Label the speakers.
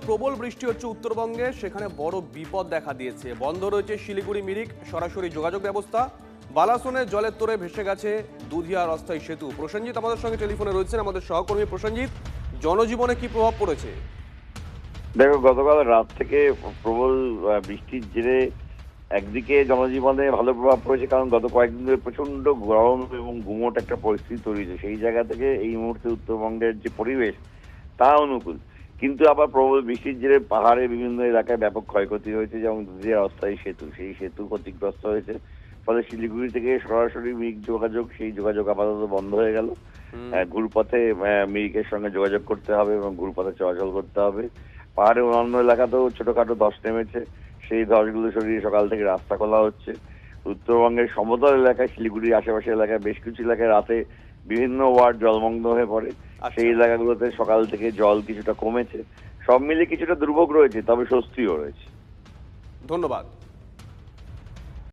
Speaker 1: প্রবল বৃষ্টি হচ্ছে উত্তরবঙ্গে, সেখানে বড় বিপদ দেখা দিয়েছে। বন্ধ রয়েছে শিলিগুড়ি মিরিক সরাসরি যোগাযোগ ব্যবস্থা। বালাসোনে জলের তোড়ে ভেসে গেছে দুধিয়ার অস্থায়ী সেতু। প্রসেনজিৎ আমাদের সঙ্গে টেলিফোনে রয়েছেন, আমাদের সহকর্মী। প্রসেনজিৎ, জনজীবনে কি প্রভাব পড়েছে?
Speaker 2: দেখো, গতকাল রাত থেকে প্রবল বৃষ্টির জেরে একদিকে জনজীবনে ভালো প্রভাব পড়েছে, কারণ গত কয়েকদিন ধরে প্রচন্ড গরম এবং গুমোট একটা পরিস্থিতি তৈরি হয়েছে। সেই জায়গা থেকে এই মুহূর্তে উত্তরবঙ্গের যে পরিবেশ তা অনুকূল, কিন্তু আবার প্রবল বৃষ্টির জেরে পাহাড়ে বিভিন্ন এলাকায় ব্যাপক ক্ষয়ক্ষতি হয়েছে, যেমন দুধিয়ার অস্থায়ী সেতু, সেই সেতু ক্ষতিগ্রস্ত হয়েছে। ফলে শিলিগুড়ি থেকে সরাসরি মিরিক যোগাযোগ, সেই যোগাযোগ আপাতত বন্ধ হয়ে গেল। ঘুরপথে মিরিকের সঙ্গে যোগাযোগ করতে হবে এবং ঘুরপথে চলাচল করতে হবে। পাহাড়ের অন্যান্য এলাকাতেও ছোটখাটো ধস নেমেছে, সেই ধসগুলো সরিয়ে সকাল থেকে রাস্তা খোলা হচ্ছে। উত্তরবঙ্গের সমতল এলাকায়, শিলিগুড়ির আশেপাশের এলাকায় বেশ কিছু এলাকায় রাতে বিভিন্ন ওয়ার্ড জলমগ্ন হয়ে পড়ে। সেই এলাকাগুলোতে সকাল থেকে জল কিছুটা কমেছে। সব মিলে কিছুটা দুর্ভোগ রয়েছে, তবে স্বস্তিও রয়েছে।
Speaker 1: ধন্যবাদ।